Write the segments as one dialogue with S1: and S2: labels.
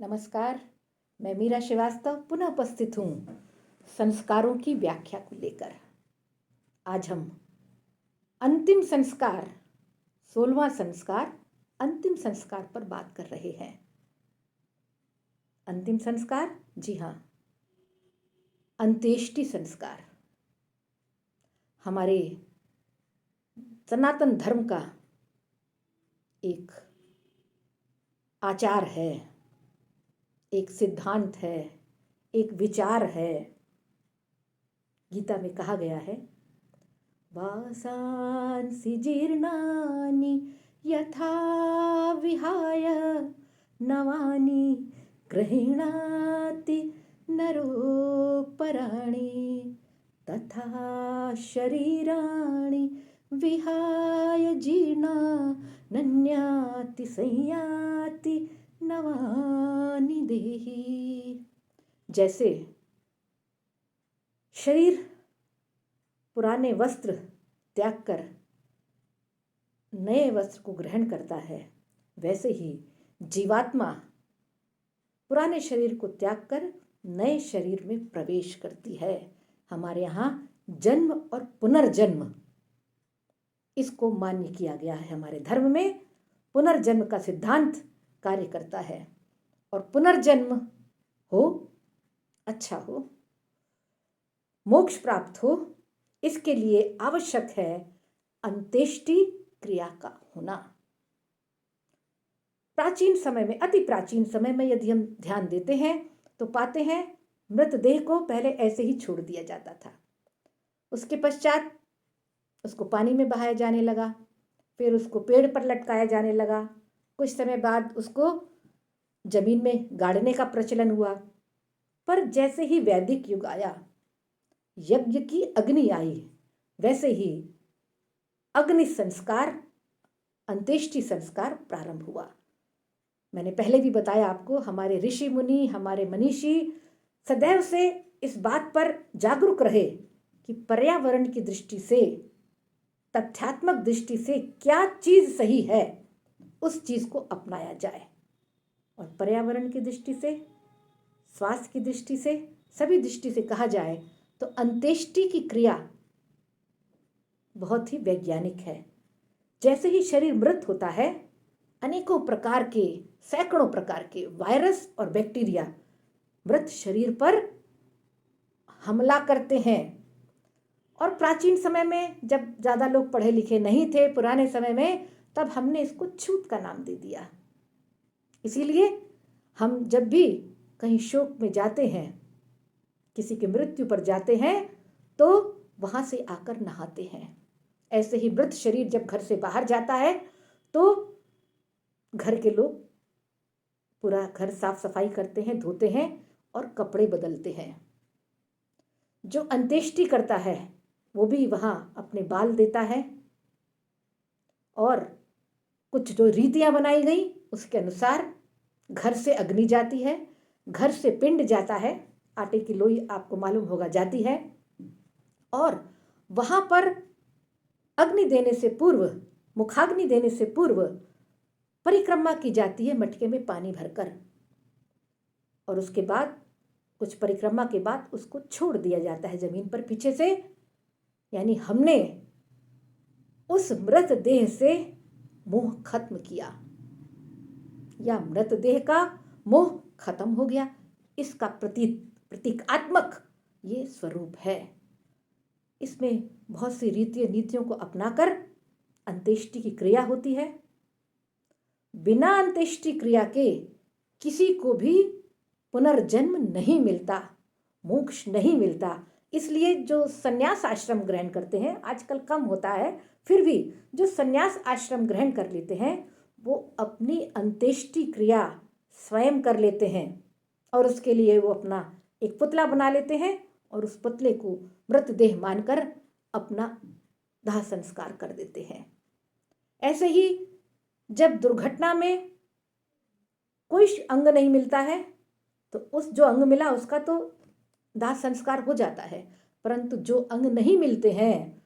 S1: नमस्कार। मैं मीरा श्रीवास्तव पुनः उपस्थित हूँ संस्कारों की व्याख्या को लेकर। आज हम अंतिम संस्कार 16वां संस्कार अंतिम संस्कार पर बात कर रहे हैं। अंतिम संस्कार, जी हाँ, अंत्येष्टि संस्कार हमारे सनातन धर्म का एक आचार है, एक सिद्धांत है, एक विचार है। गीता में कहा गया है, वासांसि जीर्णानि यथा विहाय नवानि गृह्णाति नरोपराणि तथा शरीराणि विहाय जीर्णा नन्याति संयाति नवानि देहि। जैसे शरीर पुराने वस्त्र त्याग कर नए वस्त्र को ग्रहण करता है, वैसे ही जीवात्मा पुराने शरीर को त्याग कर नए शरीर में प्रवेश करती है। हमारे यहाँ जन्म और पुनर्जन्म, इसको मान्य किया गया है। हमारे धर्म में पुनर्जन्म का सिद्धांत कार्य करता है और पुनर्जन्म हो, अच्छा हो, मोक्ष प्राप्त हो, इसके लिए आवश्यक है अंत्येष्टि क्रिया का होना। प्राचीन समय में, अति प्राचीन समय में यदि हम ध्यान देते हैं तो पाते हैं मृतदेह को पहले ऐसे ही छोड़ दिया जाता था। उसके पश्चात उसको पानी में बहाया जाने लगा, फिर उसको पेड़ पर लटकाया जाने लगा, कुछ समय बाद उसको जमीन में गाड़ने का प्रचलन हुआ। पर जैसे ही वैदिक युग आया, यज्ञ की अग्नि आई, वैसे ही अग्नि संस्कार, अंत्येष्टि संस्कार प्रारंभ हुआ। मैंने पहले भी बताया आपको, हमारे ऋषि मुनि, हमारे मनीषी सदैव से इस बात पर जागरूक रहे कि पर्यावरण की दृष्टि से, तथ्यात्मक दृष्टि से क्या चीज सही है, उस चीज को अपनाया जाए। और पर्यावरण की दृष्टि से, स्वास्थ्य की दृष्टि से, सभी दृष्टि से कहा जाए तो अंत्येष्टि की क्रिया बहुत ही वैज्ञानिक है। जैसे ही शरीर मृत होता है, अनेकों प्रकार के, सैकड़ों प्रकार के वायरस और बैक्टीरिया मृत शरीर पर हमला करते हैं। और प्राचीन समय में जब ज़्यादा लोग पढ़े लिखे नहीं थे, पुराने समय में, तब हमने इसको छूत का नाम दे दिया। इसीलिए हम जब भी कहीं शोक में जाते हैं, किसी की मृत्यु पर जाते हैं, तो वहाँ से आकर नहाते हैं। ऐसे ही मृत शरीर जब घर से बाहर जाता है तो घर के लोग पूरा घर साफ सफाई करते हैं, धोते हैं और कपड़े बदलते हैं। जो अंत्येष्टि करता है वो भी वहाँ अपने बाल देता है और कुछ जो रीतियाँ बनाई गई उसके अनुसार घर से अग्नि जाती है, घर से पिंड जाता है, आटे की लोई आपको मालूम होगा जाती है, और वहाँ पर अग्नि देने से पूर्व, मुखाग्नि देने से पूर्व परिक्रमा की जाती है मटके में पानी भरकर। और उसके बाद कुछ परिक्रमा के बाद उसको छोड़ दिया जाता है जमीन पर पीछे से। यानी हमने उस मृत देह से मोह खत्म किया, या मृतदेह का मोह खत्म हो गया। इसका प्रतीकात्मक ये स्वरूप है। इसमें बहुत सी नीतियों को अपनाकर अंत्येष्टि की क्रिया होती है। बिना अंत्येष्टि क्रिया के किसी को भी पुनर्जन्म नहीं मिलता, मोक्ष नहीं मिलता। इसलिए जो संन्यास आश्रम ग्रहण करते हैं, आजकल कम होता है, फिर भी जो संन्यास आश्रम ग्रहण कर लेते हैं वो अपनी अंत्येष्टि क्रिया स्वयं कर लेते हैं। और उसके लिए वो अपना एक पुतला बना लेते हैं और उस पुतले को मृतदेह मानकर अपना दाह संस्कार कर देते हैं। ऐसे ही जब दुर्घटना में कोई अंग नहीं मिलता है तो उस जो अंग मिला उसका तो दाह संस्कार हो जाता है, परंतु जो अंग नहीं मिलते हैं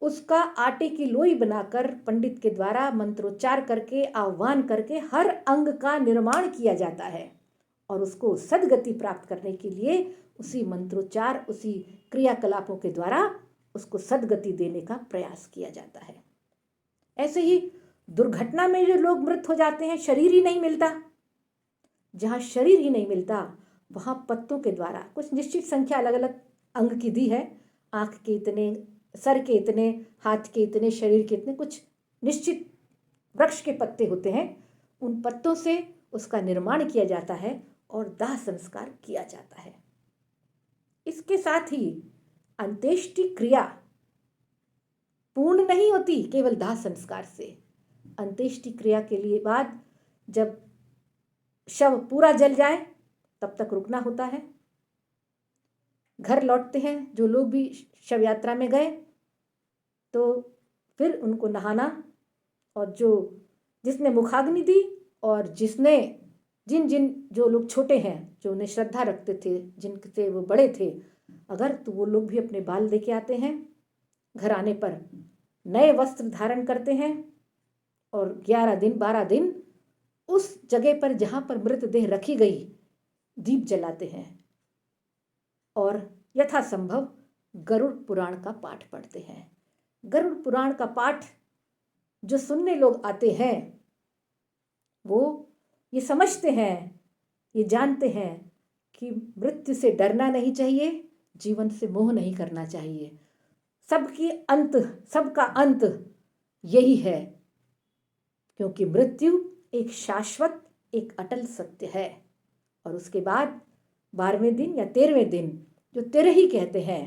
S1: उसका आटे की लोई बनाकर पंडित के द्वारा मंत्रोच्चार करके, आह्वान करके हर अंग का निर्माण किया जाता है। और उसको सदगति प्राप्त करने के लिए उसी मंत्रोच्चार, उसी क्रियाकलापों के द्वारा उसको सदगति देने का प्रयास किया जाता है। ऐसे ही दुर्घटना में जो लोग मृत हो जाते हैं, शरीर ही नहीं मिलता। जहाँ शरीर ही नहीं मिलता वहाँ पत्तों के द्वारा कुछ निश्चित संख्या अलग अलग अंग की दी है, आँख के इतने, सर के इतने, हाथ के इतने, शरीर के इतने, कुछ निश्चित वृक्ष के पत्ते होते हैं, उन पत्तों से उसका निर्माण किया जाता है और दाह संस्कार किया जाता है। इसके साथ ही अंत्येष्टि क्रिया पूर्ण नहीं होती केवल दाह संस्कार से। अंत्येष्टि क्रिया के लिए बाद जब शव पूरा जल जाए तब तक रुकना होता है। घर लौटते हैं जो लोग भी शव यात्रा में गए, तो फिर उनको नहाना, और जिसने मुखाग्नि दी और जिसने जिन जो लोग छोटे हैं, जो उन्हें श्रद्धा रखते थे, जिनसे वो बड़े थे, अगर तो वो लोग भी अपने बाल लेके आते हैं। घर आने पर नए वस्त्र धारण करते हैं और 11 दिन 12 दिन उस जगह पर जहाँ पर मृतदेह रखी गई दीप जलाते हैं और यथासंभव गरुड़ पुराण का पाठ पढ़ते हैं। गरुड़ पुराण का पाठ जो सुनने लोग आते हैं वो ये समझते हैं, ये जानते हैं कि मृत्यु से डरना नहीं चाहिए, जीवन से मोह नहीं करना चाहिए। सबका अंत यही है, क्योंकि मृत्यु एक शाश्वत, एक अटल सत्य है। और उसके बाद 12वें दिन या 13वें दिन जो तिरही कहते हैं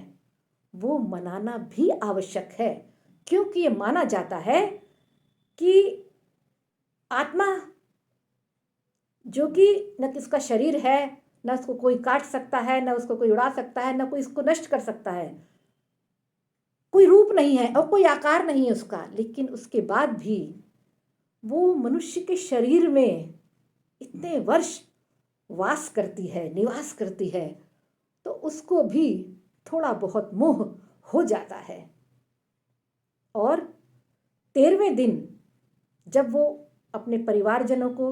S1: वो मनाना भी आवश्यक है, क्योंकि ये माना जाता है कि आत्मा जो कि न किसका शरीर है, न उसको कोई काट सकता है, न उसको कोई उड़ा सकता है, न कोई इसको नष्ट कर सकता है, कोई रूप नहीं है और कोई आकार नहीं है उसका, लेकिन उसके बाद भी वो मनुष्य के शरीर में इतने वर्ष वास करती है, निवास करती है, तो उसको भी थोड़ा बहुत मोह हो जाता है। और 13वें दिन जब वो अपने परिवारजनों को,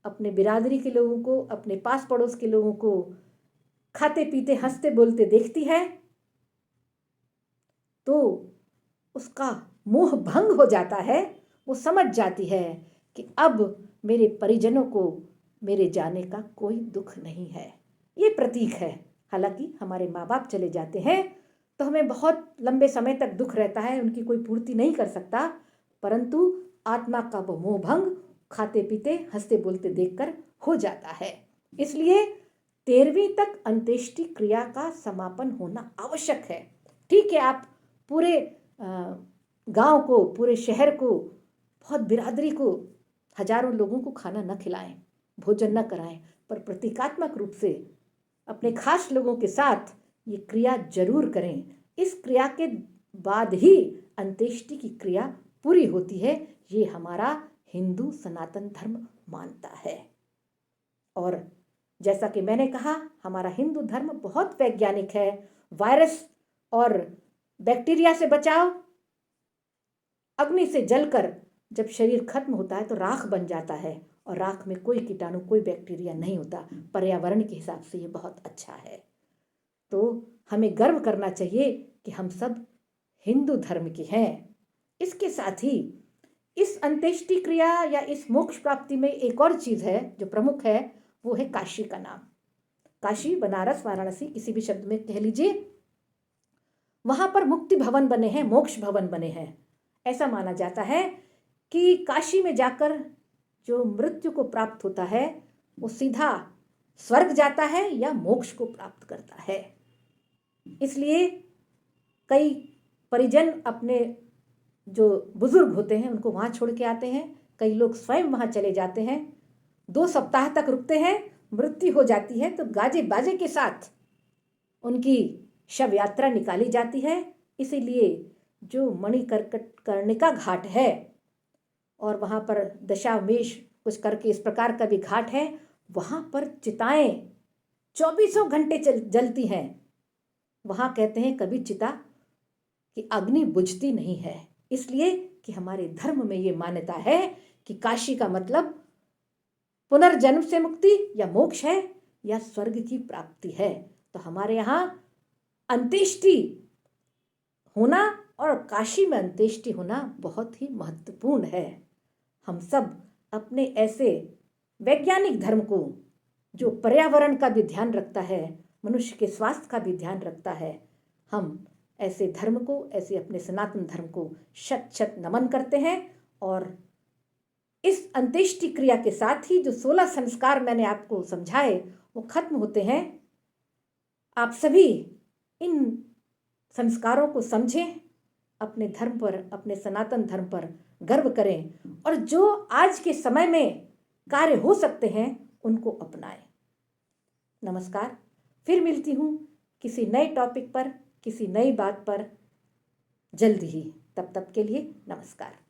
S1: अपने बिरादरी के लोगों को, अपने पास पड़ोस के लोगों को खाते पीते हंसते बोलते देखती है, तो उसका मोह भंग हो जाता है। वो समझ जाती है कि अब मेरे परिजनों को मेरे जाने का कोई दुख नहीं है। ये प्रतीक है। हालांकि हमारे माँ बाप चले जाते हैं तो हमें बहुत लंबे समय तक दुख रहता है, उनकी कोई पूर्ति नहीं कर सकता, परंतु आत्मा का वो मोह भंग खाते पीते हंसते बोलते देखकर हो जाता है। इसलिए 13वीं तक अंत्येष्टि क्रिया का समापन होना आवश्यक है। ठीक है, आप पूरे गांव को, पूरे शहर को, बहुत बिरादरी को, हजारों लोगों को खाना न खिलाएं, भोजन न कराएं, पर प्रतीकात्मक रूप से अपने खास लोगों के साथ ये क्रिया जरूर करें। इस क्रिया के बाद ही अंत्येष्टि की क्रिया पूरी होती है। ये हमारा हिंदू सनातन धर्म मानता है। और जैसा कि मैंने कहा, हमारा हिंदू धर्म बहुत वैज्ञानिक है। वायरस और बैक्टीरिया से बचाव, अग्नि से जलकर जब शरीर खत्म होता है तो राख बन जाता है, और राख में कोई कीटाणु, कोई बैक्टीरिया नहीं होता। पर्यावरण के हिसाब से ये बहुत अच्छा है। तो हमें गर्व करना चाहिए कि हम सब हिंदू धर्म के हैं। इसके साथ ही इस अंत्येष्टि क्रिया या इस मोक्ष प्राप्ति में एक और चीज है जो प्रमुख है, वो है काशी का नाम। काशी, बनारस, वाराणसी, किसी भी शब्द में कह लीजिए, वहां पर मुक्ति भवन बने हैं, मोक्ष भवन बने हैं। ऐसा माना जाता है कि काशी में जाकर जो मृत्यु को प्राप्त होता है वो सीधा स्वर्ग जाता है या मोक्ष को प्राप्त करता है। इसलिए कई परिजन अपने जो बुजुर्ग होते हैं उनको वहां छोड़ के आते हैं। कई लोग स्वयं वहां चले जाते हैं, 2 सप्ताह तक रुकते हैं। मृत्यु हो जाती है तो गाजे बाजे के साथ उनकी शव यात्रा निकाली जाती है। इसीलिए जो मणिकर्णिका घाट है और वहाँ पर दशामेश कुछ करके इस प्रकार का भी घाट है, वहाँ पर चिताएं 24 घंटे जलती हैं। वहाँ कहते हैं कभी चिता की अग्नि बुझती नहीं है, इसलिए कि हमारे धर्म में ये मान्यता है कि काशी का मतलब पुनर्जन्म से मुक्ति या मोक्ष है या स्वर्ग की प्राप्ति है। तो हमारे यहाँ अंत्येष्टि होना और काशी में अंत्येष्टि होना बहुत ही महत्वपूर्ण है। हम सब अपने ऐसे वैज्ञानिक धर्म को, जो पर्यावरण का भी ध्यान रखता है, मनुष्य के स्वास्थ्य का भी ध्यान रखता है, हम ऐसे धर्म को, ऐसे अपने सनातन धर्म को शत शत नमन करते हैं। और इस अंत्येष्टि क्रिया के साथ ही जो 16 संस्कार मैंने आपको समझाए वो खत्म होते हैं। आप सभी इन संस्कारों को समझें, अपने धर्म पर, अपने सनातन धर्म पर गर्व करें और जो आज के समय में कार्य हो सकते हैं उनको अपनाएं। नमस्कार। फिर मिलती हूँ किसी नए टॉपिक पर, किसी नई बात पर जल्दी ही। तब तक के लिए नमस्कार।